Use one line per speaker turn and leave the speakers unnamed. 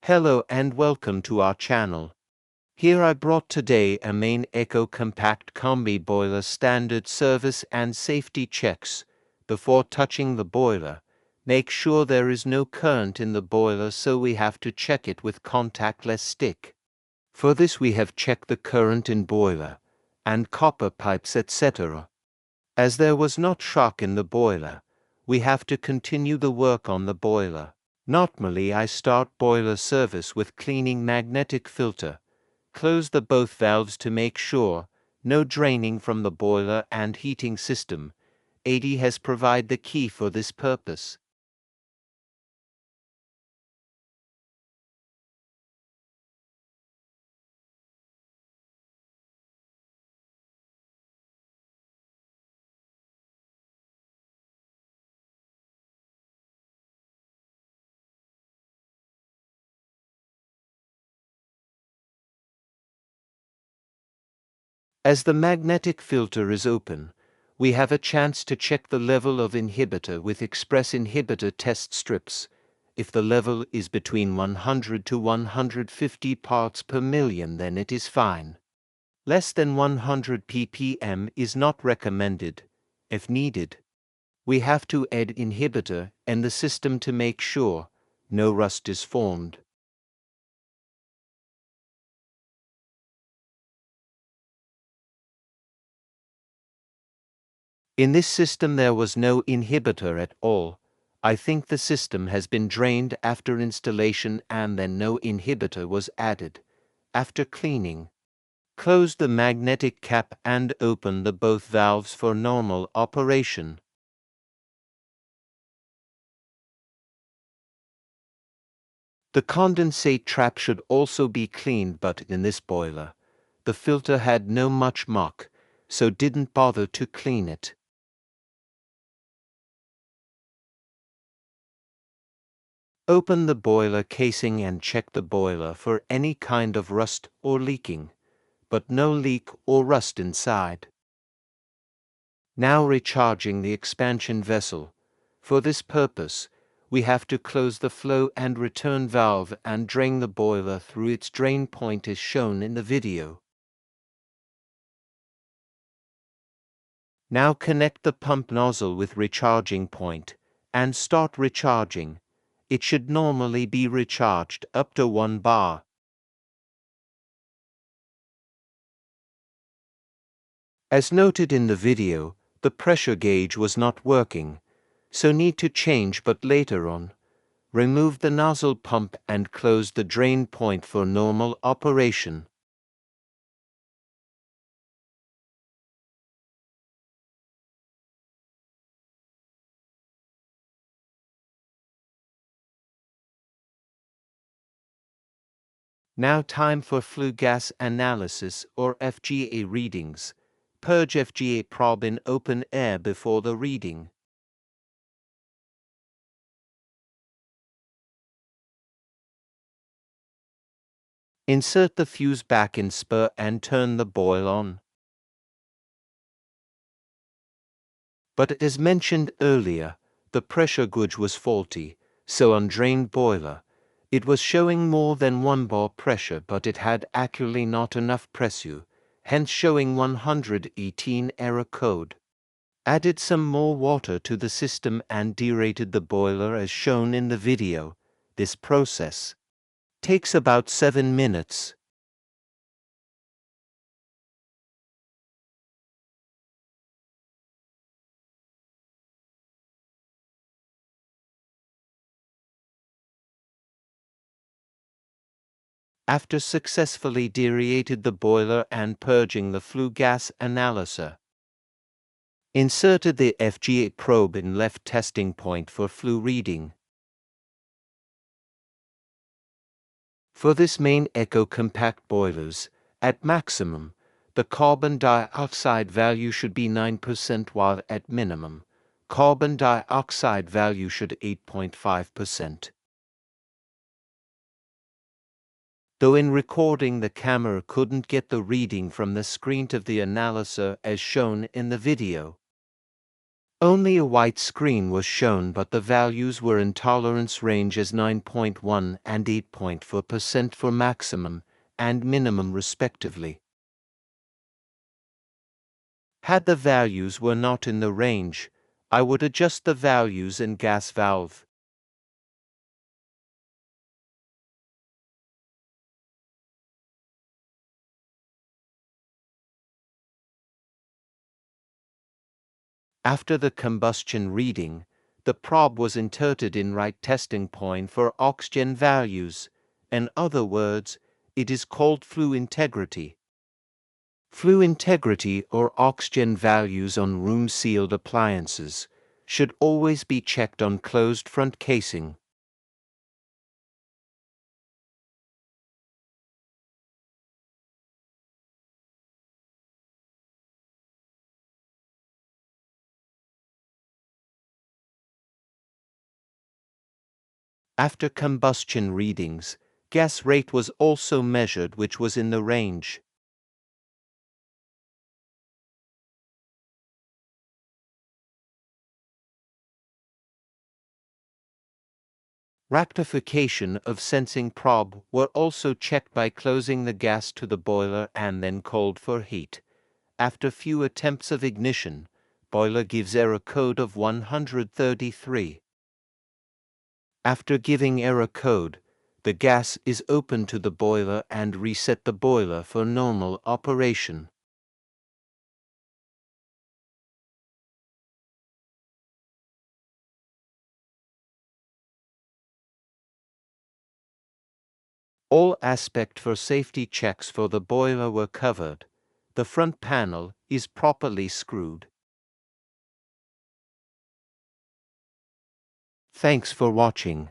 Hello and welcome to our channel. Here I brought today a main Eco Compact Combi boiler standard service and safety checks. Before touching the boiler, make sure there is no current in the boiler, so we have to check it with contactless stick. For this we have checked the current in boiler and copper pipes etc. As there was not shock in the boiler, we have to continue the work on the boiler. Normally I start boiler service with cleaning magnetic filter. Close the both valves to make sure no draining from the boiler and heating system. AD has provided the key for this purpose. As the magnetic filter is open, we have a chance to check the level of inhibitor with express inhibitor test strips. If the level is between 100 to 150 parts per million, then it is fine. Less than 100 ppm is not recommended. If needed, we have to add inhibitor in the system to make sure no rust is formed. In this system there was no inhibitor at all. I think the system has been drained after installation and then no inhibitor was added. After cleaning, close the magnetic cap and open the both valves for normal operation. The condensate trap should also be cleaned, but in this boiler, the filter had no much muck, so didn't bother to clean it. Open the boiler casing and check the boiler for any kind of rust or leaking, but no leak or rust inside. Now recharging the expansion vessel. For this purpose, we have to close the flow and return valve and drain the boiler through its drain point as shown in the video. Now connect the pump nozzle with recharging point and start recharging. It should normally be recharged up to 1 bar. As noted in the video, the pressure gauge was not working, so need to change, but later on. Remove the nozzle pump and close the drain point for normal operation. Now time for flue gas analysis or FGA readings. Purge FGA probe in open air before the reading. Insert the fuse back in spur and turn the boil on. But as mentioned earlier, the pressure gauge was faulty, so on drained boiler, it was showing more than 1 bar pressure, but it had actually not enough pressure, hence showing 118 error code. Added some more water to the system and derated the boiler as shown in the video. This process takes about 7 minutes. After successfully derated the boiler and purging the flue gas analyzer, inserted the FGA probe in left testing point for flue reading. For this main Eco Compact boilers, at maximum, the carbon dioxide value should be 9%, while at minimum, carbon dioxide value should 8.5%. Though in recording the camera couldn't get the reading from the screen of the analyzer as shown in the video. Only a white screen was shown, but the values were in tolerance range as 9.1 and 8.4% for maximum and minimum respectively. Had the values were not in the range, I would adjust the values in gas valve. After the combustion reading, the probe was inserted in right testing point for oxygen values. In other words, it is called flue integrity. Flue integrity or oxygen values on room-sealed appliances should always be checked on closed front casing. After combustion readings, gas rate was also measured, which was in the range. Rectification of sensing probe were also checked by closing the gas to the boiler and then cold for heat. After few attempts of ignition, boiler gives error code of 133. After giving error code, the gas is opened to the boiler and reset the boiler for normal operation. All aspects for safety checks for the boiler were covered. The front panel is properly screwed. Thanks for watching.